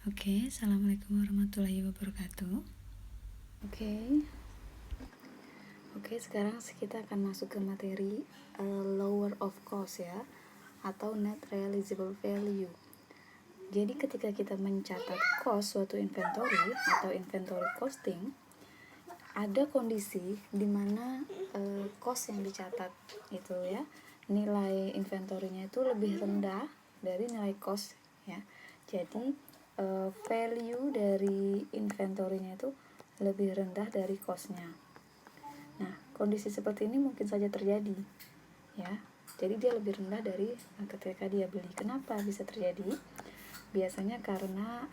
Assalamualaikum warahmatullahi wabarakatuh. Sekarang kita akan masuk ke materi lower of cost ya, atau net realizable value. Jadi ketika kita mencatat cost suatu inventory atau inventory costing, ada kondisi di mana cost yang dicatat itu ya, nilai inventory-nya itu lebih rendah dari nilai cost ya. Jadi value dari inventory-nya itu lebih rendah dari cost-nya. Nah, kondisi seperti ini mungkin saja terjadi ya. Jadi dia lebih rendah dari ketika dia beli. Kenapa bisa terjadi? Biasanya karena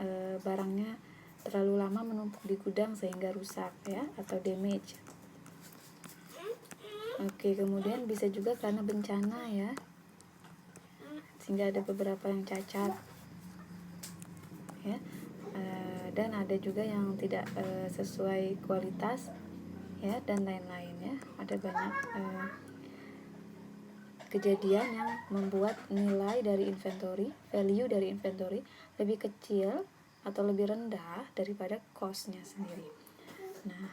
barangnya terlalu lama menumpuk di gudang sehingga rusak ya, atau damage. Kemudian bisa juga karena bencana ya, sehingga ada beberapa yang cacat ya, dan ada juga yang tidak sesuai kualitas ya, dan lain-lain ya. Ada banyak kejadian yang membuat nilai dari inventory, value dari inventory lebih kecil atau lebih rendah daripada cost-nya sendiri. Nah,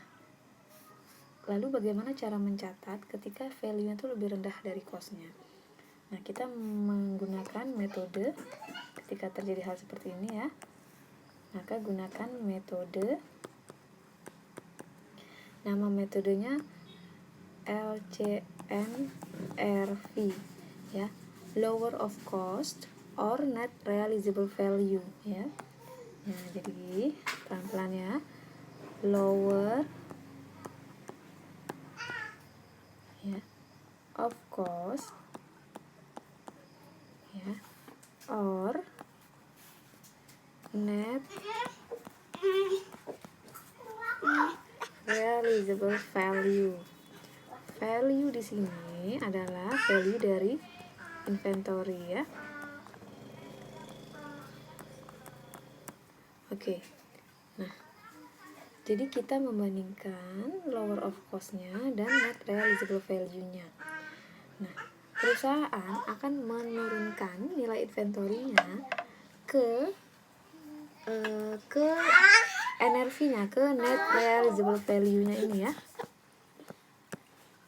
lalu bagaimana cara mencatat ketika value-nya itu lebih rendah dari cost-nya? Nah, kita menggunakan metode ketika terjadi hal seperti ini ya. Maka gunakan metode, nama metodenya LCNRV ya, lower of cost or net realizable value ya. Nah, jadi pelan-pelan ya, lower ya of cost ya or net realizable value. Value di sini adalah value dari inventory ya. Nah, jadi kita membandingkan lower of cost-nya dan net realizable value-nya. Nah, perusahaan akan menurunkan nilai inventory-nya ke NRV-nya, ke net realizable value-nya ini ya.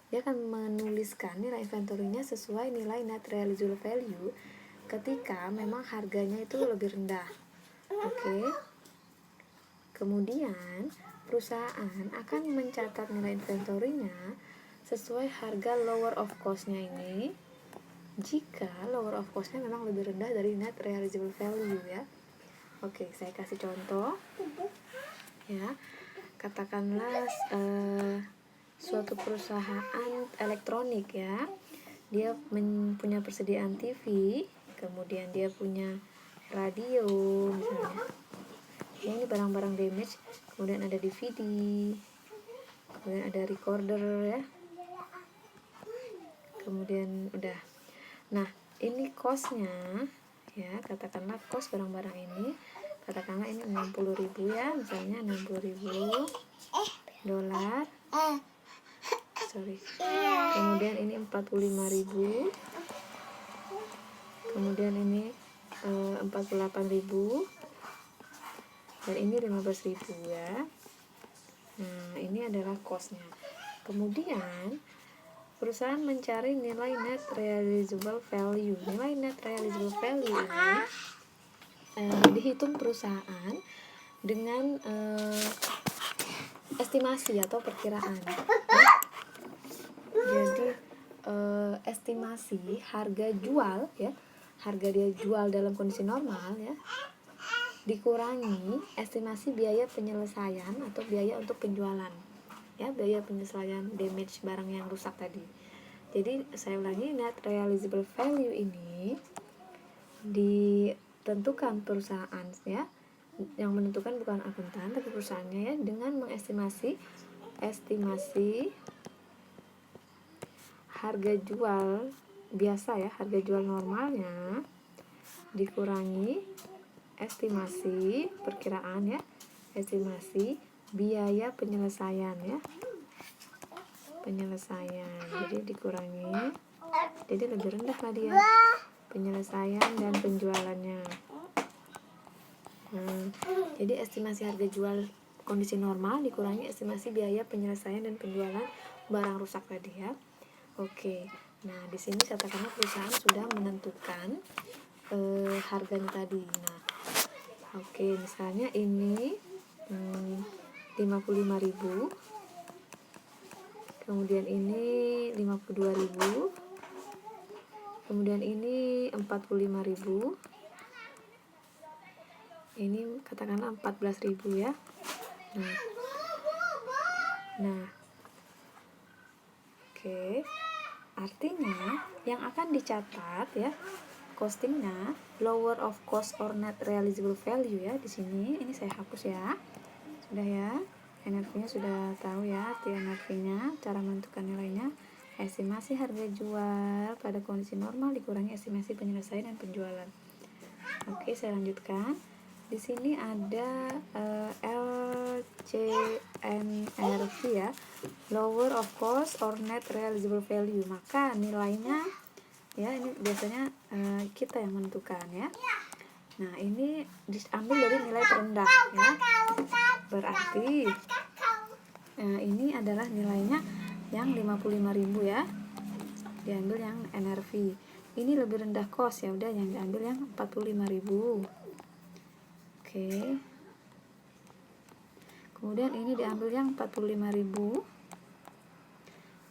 Dia akan menuliskan nilai inventory-nya sesuai nilai net realizable value ketika memang harganya itu lebih rendah. Kemudian perusahaan akan mencatat nilai inventory-nya sesuai harga lower of cost-nya ini jika lower of cost-nya memang lebih rendah dari net realizable value ya. Saya kasih contoh ya. Katakanlah suatu perusahaan elektronik ya, dia punya persediaan TV, kemudian dia punya radio misalnya ya, ini barang-barang damage, kemudian ada DVD, kemudian ada recorder ya, kemudian udah. Nah, ini cost-nya ya, katakanlah cost barang-barang ini, katakanlah ini 60.000 ya, misalnya 60.000 dolar. Kemudian ini 45.000. Kemudian ini 48.000. Dan ini 15.000 ya. Nah, ini adalah cost-nya. Kemudian perusahaan mencari nilai net realizable value. Nilai net realizable value ini dihitung perusahaan dengan estimasi atau perkiraan. Jadi estimasi harga jual ya, harga dia jual dalam kondisi normal ya, dikurangi estimasi biaya penyelesaian atau biaya untuk penjualan ya, biaya penyelesaian damage barang yang rusak tadi. Jadi saya ulangi, net realizable value ini ditentukan perusahaan ya, yang menentukan bukan akuntan tapi perusahaannya ya, dengan mengestimasi harga jual biasa ya, harga jual normalnya dikurangi estimasi perkiraan ya, estimasi biaya penyelesaian ya, jadi dikurangi, jadi lebih rendah lah dia penyelesaian dan penjualannya. Jadi estimasi harga jual kondisi normal dikurangi estimasi biaya penyelesaian dan penjualan barang rusak tadi ya. Oke. Nah, di sini katakanlah perusahaan sudah menentukan harganya tadi. Nah, oke, misalnya ini 55.000. Kemudian ini 52.000. Kemudian ini 45.000. Ini katakanlah 14.000 ya. Nah, oke. Artinya yang akan dicatat ya costingnya lower of cost or net realizable value ya di sini. Ini saya hapus ya. Sudah ya. NRV-nya sudah tahu ya arti NRV-nya, cara menentukan nilainya. Estimasi harga jual pada kondisi normal dikurangi estimasi penyelesaian dan penjualan. Oke, saya lanjutkan. Di sini ada LCNRV ya, lower of cost or net realizable value. Maka nilainya ya ini biasanya kita yang menentukan ya. Nah, ini diambil dari nilai terendah ya. Berarti ini adalah nilainya yang 55.000 ya. Diambil yang NRV. Ini lebih rendah cost ya, udah yang diambil yang 45.000. Oke. Kemudian ini diambil yang 45.000.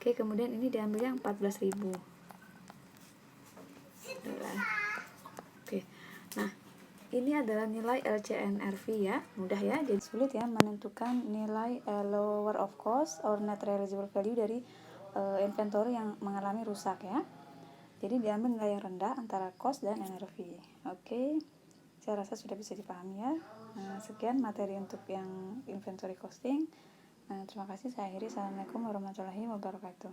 Oke, kemudian ini diambil yang 14.000. Oke. Nah, ini adalah nilai LCNRV ya. Mudah ya, jadi sulit ya menentukan nilai lower of cost or net realizable value dari inventory yang mengalami rusak ya. Jadi diambil nilai yang rendah antara cost dan NRV. Oke. Saya rasa sudah bisa dipahami ya. Sekian materi untuk yang inventory costing. Terima kasih, saya akhiri. Assalamualaikum warahmatullahi wabarakatuh.